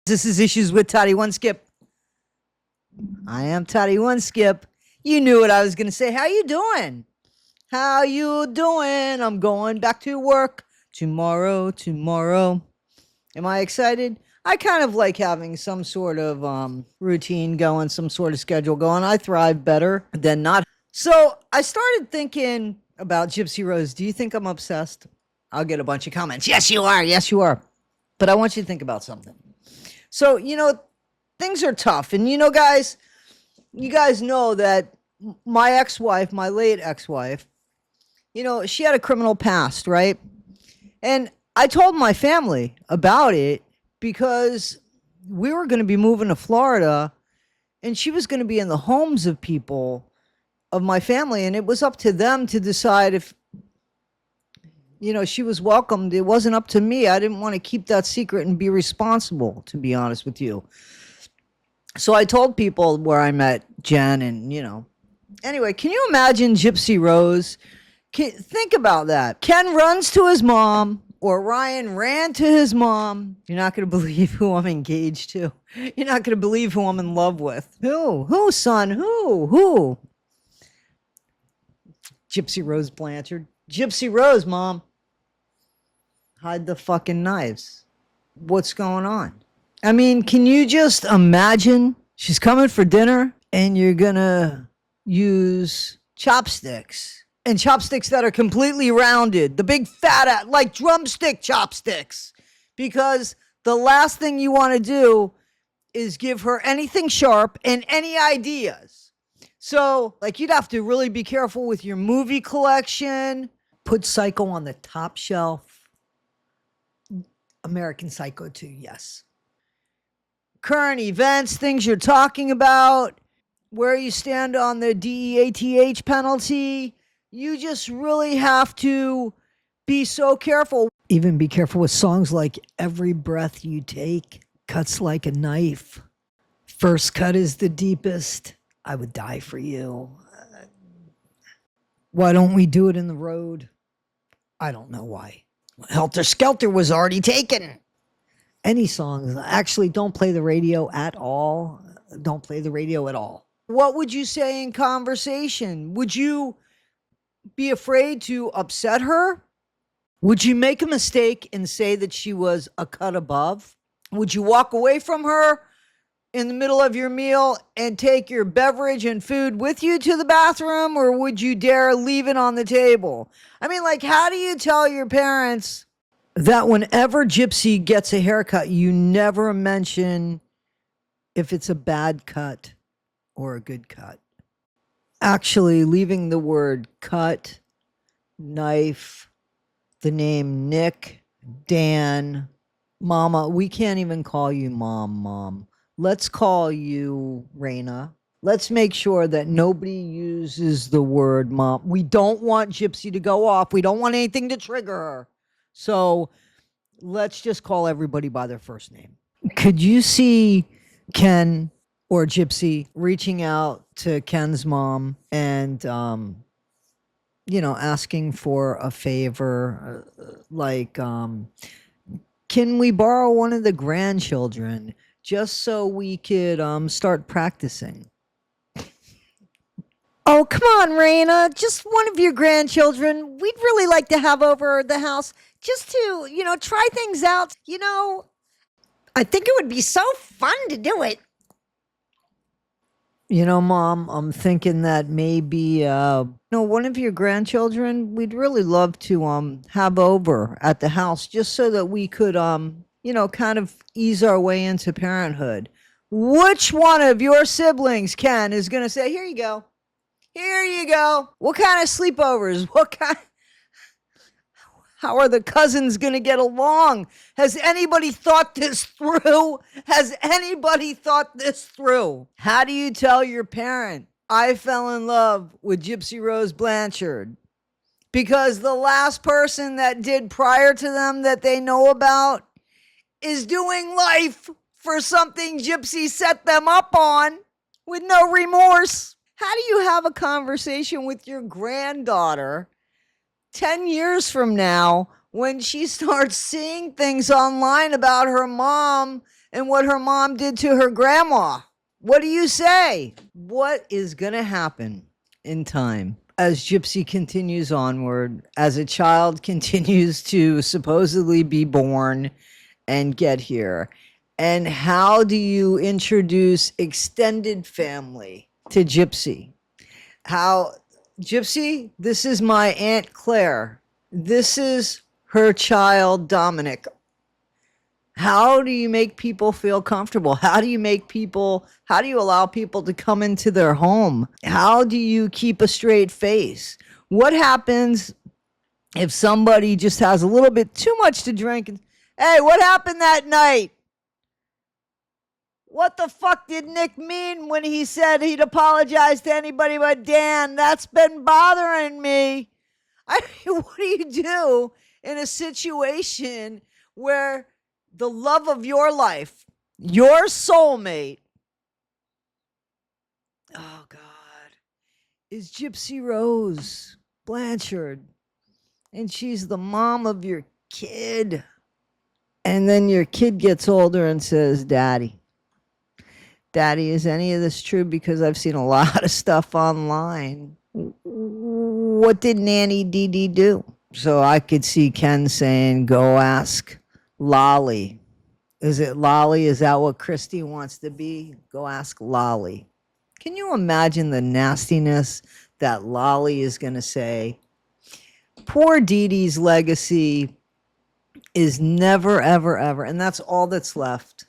This is Issues with Toddy One Skip. I am Toddy One Skip. You knew what I was going to say. How you doing? How you doing? I'm going back to work tomorrow. Am I excited? I kind of like having some sort of routine going, some sort of schedule going. I thrive better than not. So I started thinking about Gypsy Rose. Do you think I'm obsessed? I'll get a bunch of comments. Yes, you are. Yes, you are. But I want you to think about something. So, things are tough. And, guys, you guys know that my ex-wife, my late ex-wife, she had a criminal past, right? And I told my family about it because we were going to be moving to Florida and she was going to be in the homes of people of my family. And it was up to them to decide if, she was welcomed. It wasn't up to me. I didn't want to keep that secret and be responsible, to be honest with you. So I told people where I met Jen and, Anyway, can you imagine Gypsy Rose? Think about that. Ken runs to his mom, or Ryan ran to his mom. You're not going to believe who I'm engaged to. You're not going to believe who I'm in love with. Who, son? Who? Gypsy Rose Blanchard. Gypsy Rose, Mom. Hide the fucking knives. What's going on? I mean, can you just imagine she's coming for dinner and you're going to use chopsticks, and chopsticks that are completely rounded, the big fat, like drumstick chopsticks, because the last thing you want to do is give her anything sharp and any ideas. So, you'd have to really be careful with your movie collection. Put Psycho on the top shelf. American Psycho 2, yes. Current events, things you're talking about, where you stand on the DEATH penalty. You just really have to be so careful. Even be careful with songs like Every Breath You Take cuts like a knife. First cut is the deepest. I would die for you. Why don't we do it in the road? I don't know why. Helter Skelter was already taken. Any songs. Actually, don't play the radio at all. Don't play the radio at all. What would you say in conversation? Would you be afraid to upset her? Would you make a mistake and say that she was a cut above? Would you walk away from her in the middle of your meal and take your beverage and food with you to the bathroom, or would you dare leave it on the table? I mean, how do you tell your parents that whenever Gypsy gets a haircut, you never mention if it's a bad cut or a good cut? Actually, leaving the word cut, knife, the name Nick, Dan, Mama. We can't even call you Mom. Let's call you Raina. Let's make sure that nobody uses the word Mom. We don't want Gypsy to go off. We don't want anything to trigger her. So let's just call everybody by their first name. Could you see Ken or Gypsy reaching out to Ken's mom and, asking for a favor, can we borrow one of the grandchildren just so we could start practicing? Oh, come on, Raina. Just one of your grandchildren. We'd really like to have over the house just to, try things out. I think it would be so fun to do it. Mom, I'm thinking that maybe, one of your grandchildren, we'd really love to have over at the house just so that we could, kind of ease our way into parenthood. Which one of your siblings, Ken, is going to say, here you go. Here you go. What kind of sleepovers? How are the cousins going to get along? Has anybody thought this through? How do you tell your parent, I fell in love with Gypsy Rose Blanchard? Because the last person that did prior to them that they know about is doing life for something Gypsy set them up on with no remorse. How do you have a conversation with your granddaughter 10 years from now when she starts seeing things online about her mom and what her mom did to her grandma. What do you say? What is going to happen in time as Gypsy continues onward, as a child continues to supposedly be born and get here? And how do you introduce extended family to Gypsy? How, Gypsy, this is my Aunt Claire. This is her child, Dominic. How do you make people feel comfortable? How do you allow people to come into their home? How do you keep a straight face? What happens if somebody just has a little bit too much to drink? And, hey, what happened that night? What the fuck did Nick mean when he said he'd apologize to anybody but Dan? That's been bothering me. I mean, what do you do in a situation where the love of your life, your soulmate, oh God, is Gypsy Rose Blanchard, and she's the mom of your kid, and then your kid gets older and says, Daddy, is any of this true? Because I've seen a lot of stuff online. What did Nanny Dee Dee do? So I could see Ken saying, go ask Lolly. Is it Lolly? Is that what Christy wants to be? Go ask Lolly. Can you imagine the nastiness that Lolly is going to say? Poor Dee Dee's legacy is never, ever, ever. And that's all that's left.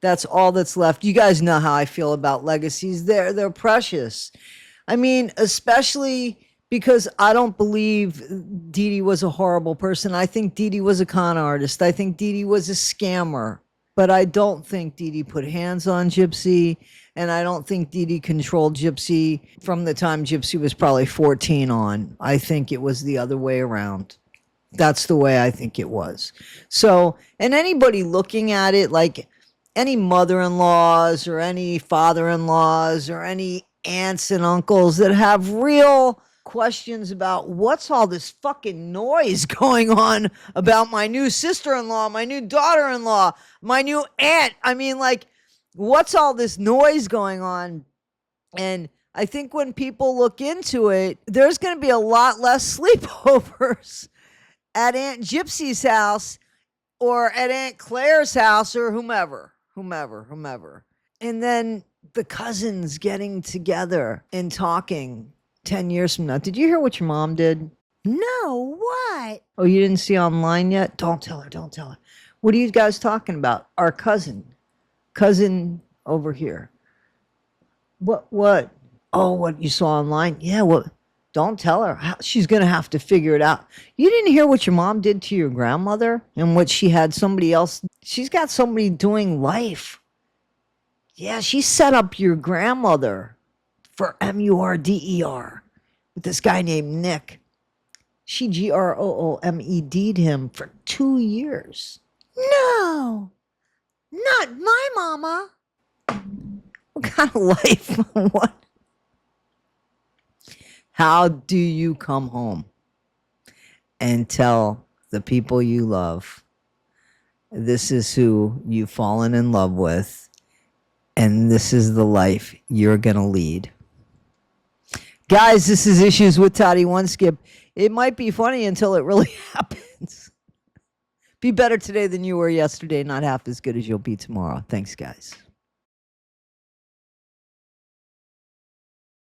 That's all that's left. You guys know how I feel about legacies. They're precious. I mean, especially because I don't believe Dee Dee was a horrible person. I think Dee Dee was a con artist. I think Dee Dee was a scammer. But I don't think Dee Dee put hands on Gypsy. And I don't think Dee Dee controlled Gypsy from the time Gypsy was probably 14 on. I think it was the other way around. That's the way I think it was. So, and anybody looking at it, like any mother-in-laws or any father-in-laws or any aunts and uncles that have real questions about what's all this fucking noise going on about my new sister-in-law, my new daughter-in-law, my new aunt. I mean, like, what's all this noise going on? And I think when people look into it, there's going to be a lot less sleepovers at Aunt Gypsy's house or at Aunt Claire's house or whomever. And then the cousins getting together and talking 10 years from now. Did you hear what your mom did? No, what? Oh, you didn't see online yet? Don't tell her. What are you guys talking about? Our cousin over here. What? Oh, what you saw online? Yeah, what? Don't tell her. She's going to have to figure it out. You didn't hear what your mom did to your grandmother and what she had somebody else. She's got somebody doing life. Yeah, she set up your grandmother for MURDER with this guy named Nick. She GROOMED'd him for 2 years. No, not my mama. What kind of life? What? How do you come home and tell the people you love this is who you've fallen in love with and this is the life you're going to lead? Guys, this is Issues with Toddy One Skip. It might be funny until it really happens. Be better today than you were yesterday, not half as good as you'll be tomorrow. Thanks, guys.